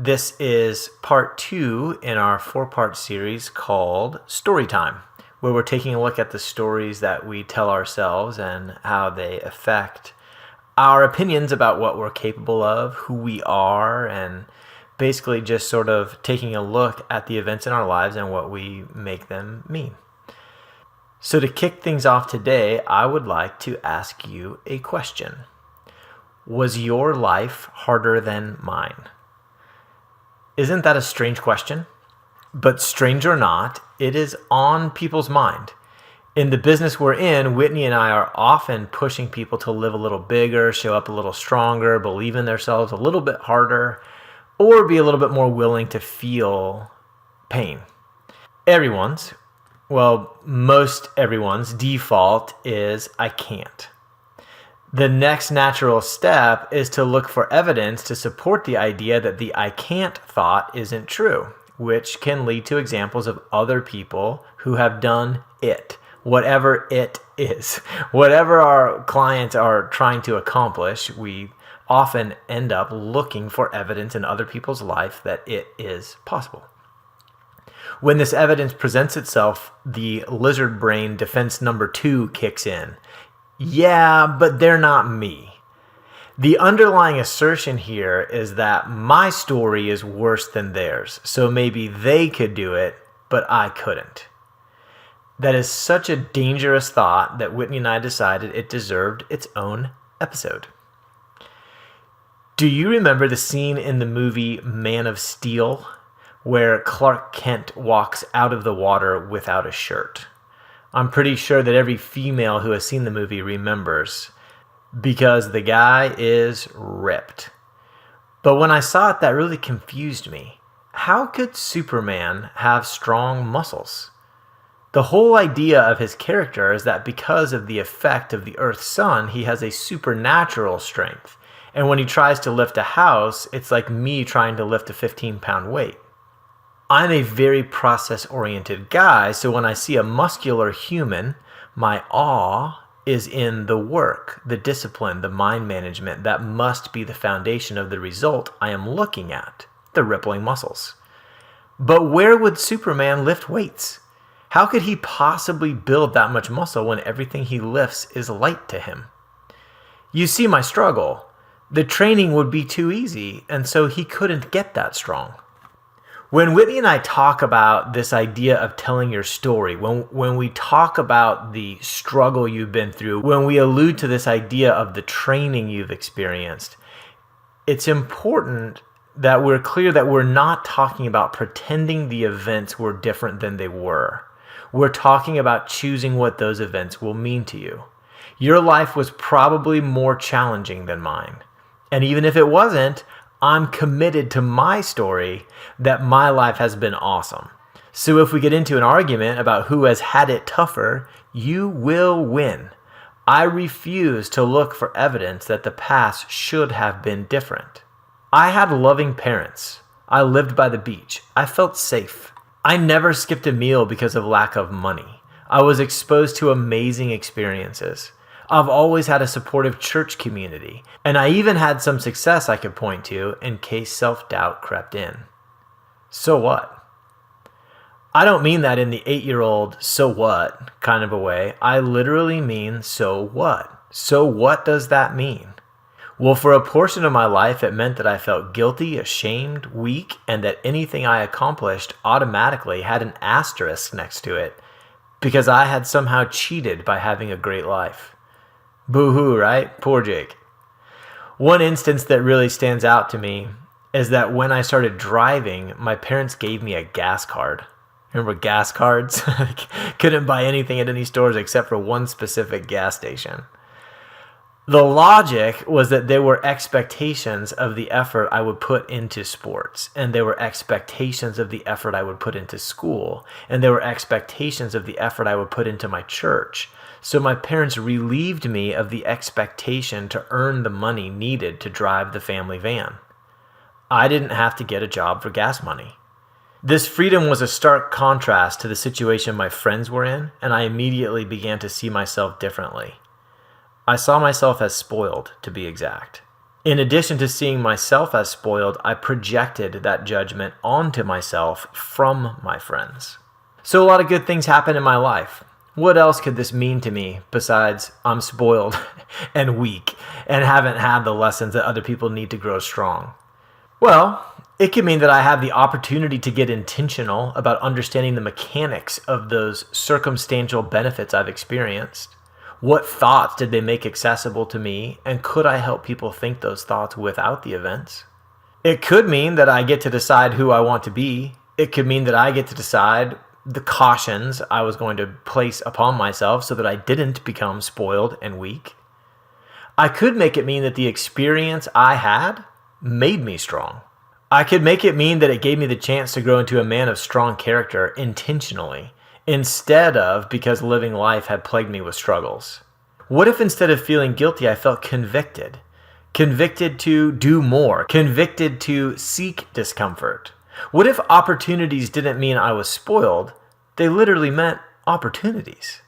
This is part 2 in our 4-part series called Storytime, where we're taking a look at the stories that we tell ourselves and how they affect our opinions about what we're capable of, who we are, and basically just sort of taking a look at the events in our lives and what we make them mean. So to kick things off today, I would like to ask you a question. Was your life harder than mine? Isn't that a strange question? But strange or not, it is on people's mind. In the business we're in, Whitney and I are often pushing people to live a little bigger, show up a little stronger, believe in themselves a little bit harder, or be a little bit more willing to feel pain. Most everyone's default is I can't. The next natural step is to look for evidence to support the idea that the I can't thought isn't true, which can lead to examples of other people who have done it, whatever it is. Whatever our clients are trying to accomplish, we often end up looking for evidence in other people's life that it is possible. When this evidence presents itself, the lizard brain defense number 2 kicks in. Yeah, but they're not me. The underlying assertion here is that my story is worse than theirs, so maybe they could do it, but I couldn't. That is such a dangerous thought that Whitney and I decided it deserved its own episode. Do you remember the scene in the movie Man of Steel where Clark Kent walks out of the water without a shirt? I'm pretty sure that every female who has seen the movie remembers, because the guy is ripped. But when I saw it, that really confused me. How could Superman have strong muscles? The whole idea of his character is that because of the effect of the Earth's sun, he has a supernatural strength. And when he tries to lift a house, it's like me trying to lift a 15-pound weight. I'm a very process-oriented guy, so when I see a muscular human, my awe is in the work, the discipline, the mind management that must be the foundation of the result I am looking at, the rippling muscles. But where would Superman lift weights? How could he possibly build that much muscle when everything he lifts is light to him? You see my struggle. The training would be too easy, and so he couldn't get that strong. When Whitney and I talk about this idea of telling your story, when we talk about the struggle you've been through, when we allude to this idea of the training you've experienced, it's important that we're clear that we're not talking about pretending the events were different than they were. We're talking about choosing what those events will mean to you. Your life was probably more challenging than mine. And even if it wasn't, I'm committed to my story that my life has been awesome. So if we get into an argument about who has had it tougher, you will win. I refuse to look for evidence that the past should have been different. I had loving parents. I lived by the beach. I felt safe. I never skipped a meal because of lack of money. I was exposed to amazing experiences. I've always had a supportive church community, and I even had some success I could point to in case self-doubt crept in. So what? I don't mean that in the 8-year-old so what kind of a way. I literally mean so what? So what does that mean? Well, for a portion of my life, it meant that I felt guilty, ashamed, weak, and that anything I accomplished automatically had an asterisk next to it because I had somehow cheated by having a great life. Boo-hoo, right? Poor Jake. One instance that really stands out to me is that when I started driving, my parents gave me a gas card. Remember gas cards? Couldn't buy anything at any stores except for one specific gas station. The logic was that there were expectations of the effort I would put into sports, and there were expectations of the effort I would put into school, and there were expectations of the effort I would put into my church. So my parents relieved me of the expectation to earn the money needed to drive the family van. I didn't have to get a job for gas money. This freedom was a stark contrast to the situation my friends were in, and I immediately began to see myself differently. I saw myself as spoiled, to be exact. In addition to seeing myself as spoiled, I projected that judgment onto myself from my friends. So a lot of good things happen in my life. What else could this mean to me besides I'm spoiled and weak and haven't had the lessons that other people need to grow strong? Well, it could mean that I have the opportunity to get intentional about understanding the mechanics of those circumstantial benefits I've experienced. What thoughts did they make accessible to me, and could I help people think those thoughts without the events? It could mean that I get to decide who I want to be. It could mean that I get to decide the cautions I was going to place upon myself so that I didn't become spoiled and weak. I could make it mean that the experience I had made me strong. I could make it mean that it gave me the chance to grow into a man of strong character intentionally, instead of because living life had plagued me with struggles. What if instead of feeling guilty, I felt convicted? Convicted to do more, convicted to seek discomfort. What if opportunities didn't mean I was spoiled? They literally meant opportunities.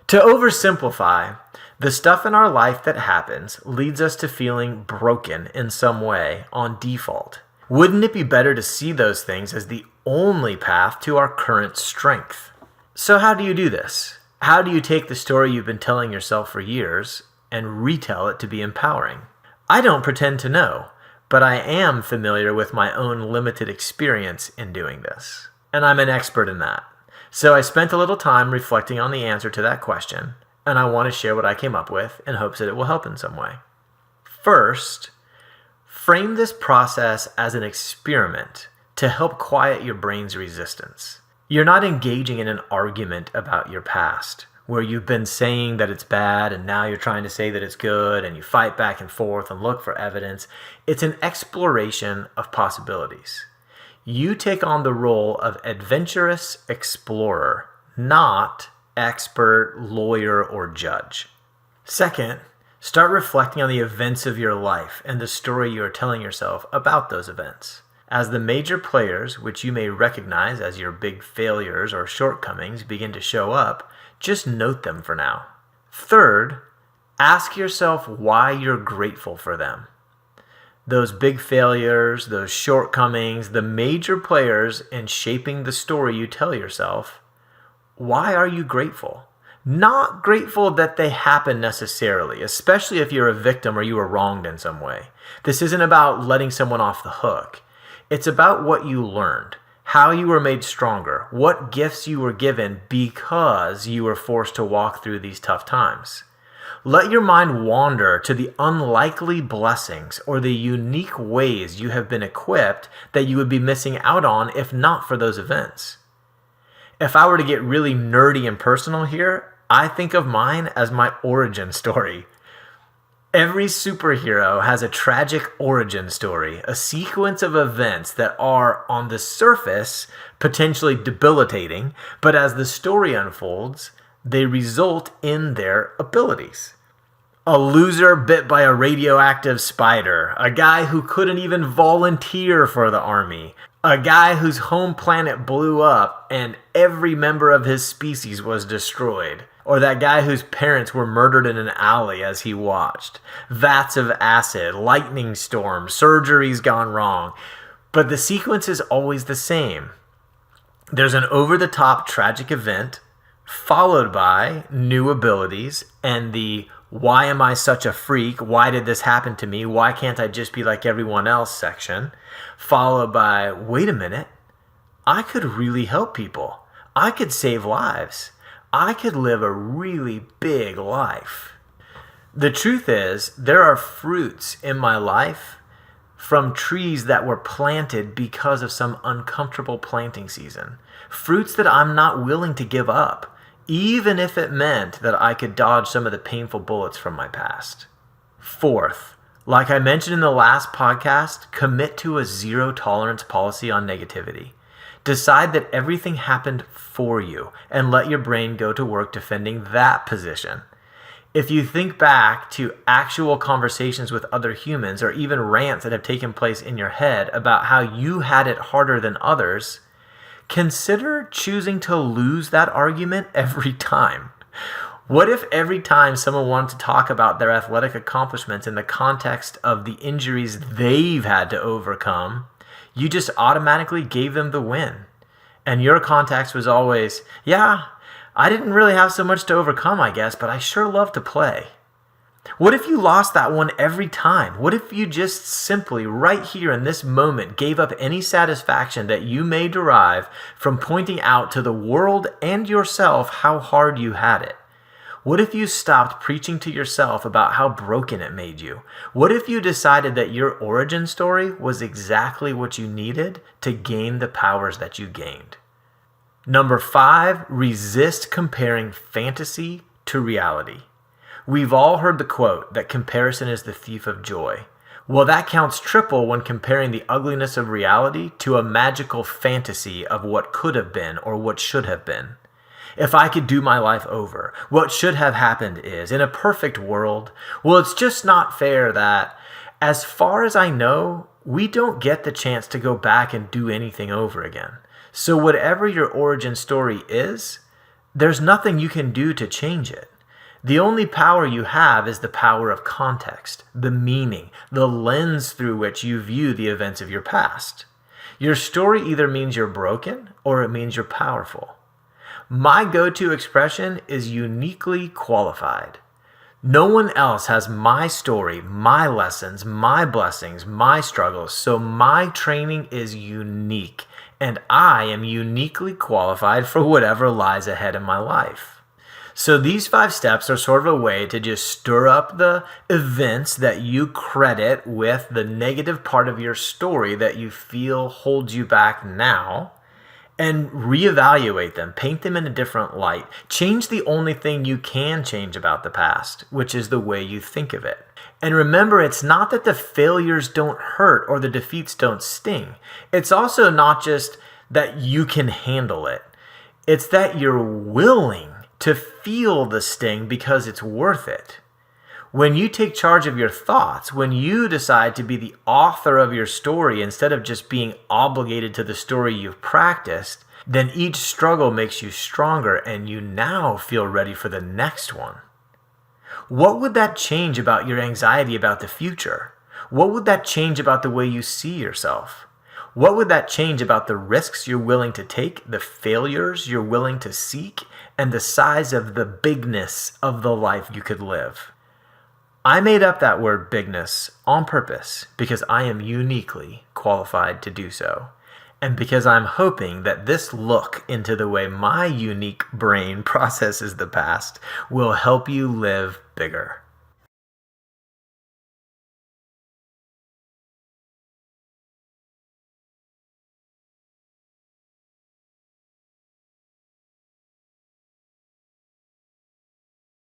To oversimplify, the stuff in our life that happens leads us to feeling broken in some way on default. Wouldn't it be better to see those things as the only path to our current strength? So how do you do this? How do you take the story you've been telling yourself for years and retell it to be empowering? I don't pretend to know, but I am familiar with my own limited experience in doing this. And I'm an expert in that. So I spent a little time reflecting on the answer to that question, and I want to share what I came up with in hopes that it will help in some way. First, frame this process as an experiment to help quiet your brain's resistance. You're not engaging in an argument about your past, where you've been saying that it's bad and now you're trying to say that it's good and you fight back and forth and look for evidence. It's an exploration of possibilities. You take on the role of adventurous explorer, not expert, lawyer, or judge. Second, start reflecting on the events of your life and the story you are telling yourself about those events. As the major players, which you may recognize as your big failures or shortcomings, begin to show up, just note them for now. Third, ask yourself why you're grateful for them. Those big failures, those shortcomings, the major players in shaping the story you tell yourself, why are you grateful? Not grateful that they happen necessarily, especially if you're a victim or you were wronged in some way. This isn't about letting someone off the hook. It's about what you learned, how you were made stronger, what gifts you were given because you were forced to walk through these tough times. Let your mind wander to the unlikely blessings or the unique ways you have been equipped that you would be missing out on if not for those events. If I were to get really nerdy and personal here, I think of mine as my origin story. Every superhero has a tragic origin story, a sequence of events that are, on the surface, potentially debilitating, but as the story unfolds, they result in their abilities. A loser bit by a radioactive spider, a guy who couldn't even volunteer for the army, a guy whose home planet blew up and every member of his species was destroyed. Or that guy whose parents were murdered in an alley as he watched. Vats of acid, lightning storms, surgeries gone wrong. But the sequence is always the same. There's an over-the-top tragic event, followed by new abilities, and the why am I such a freak? Why did this happen to me? Why can't I just be like everyone else section? Followed by, wait a minute, I could really help people. I could save lives. I could live a really big life. The truth is, there are fruits in my life from trees that were planted because of some uncomfortable planting season. Fruits that I'm not willing to give up, even if it meant that I could dodge some of the painful bullets from my past. Fourth, like I mentioned in the last podcast, commit to a zero tolerance policy on negativity. Decide that everything happened for you and let your brain go to work defending that position. If you think back to actual conversations with other humans or even rants that have taken place in your head about how you had it harder than others, consider choosing to lose that argument every time. What if every time someone wanted to talk about their athletic accomplishments in the context of the injuries they've had to overcome, you just automatically gave them the win? And your context was always, yeah, I didn't really have so much to overcome, I guess, but I sure love to play. What if you lost that one every time? What if you just simply, right here in this moment, gave up any satisfaction that you may derive from pointing out to the world and yourself how hard you had it? What if you stopped preaching to yourself about how broken it made you? What if you decided that your origin story was exactly what you needed to gain the powers that you gained? Number 5, resist comparing fantasy to reality. We've all heard the quote that comparison is the thief of joy. Well, that counts triple when comparing the ugliness of reality to a magical fantasy of what could have been or what should have been. If I could do my life over, what should have happened is, in a perfect world, well, it's just not fair that, as far as I know, we don't get the chance to go back and do anything over again. So whatever your origin story is, there's nothing you can do to change it. The only power you have is the power of context, the meaning, the lens through which you view the events of your past. Your story either means you're broken or it means you're powerful. My go-to expression is uniquely qualified. No one else has my story, my lessons, my blessings, my struggles, so my training is unique, and I am uniquely qualified for whatever lies ahead in my life. So these 5 steps are sort of a way to just stir up the events that you credit with the negative part of your story that you feel holds you back now, and reevaluate them, paint them in a different light. Change the only thing you can change about the past, which is the way you think of it. And remember, it's not that the failures don't hurt or the defeats don't sting. It's also not just that you can handle it. It's that you're willing to feel the sting because it's worth it. When you take charge of your thoughts, when you decide to be the author of your story instead of just being obligated to the story you've practiced, then each struggle makes you stronger and you now feel ready for the next one. What would that change about your anxiety about the future? What would that change about the way you see yourself? What would that change about the risks you're willing to take, the failures you're willing to seek, and the size of the bigness of the life you could live? I made up that word bigness on purpose because I am uniquely qualified to do so. And because I'm hoping that this look into the way my unique brain processes the past will help you live bigger.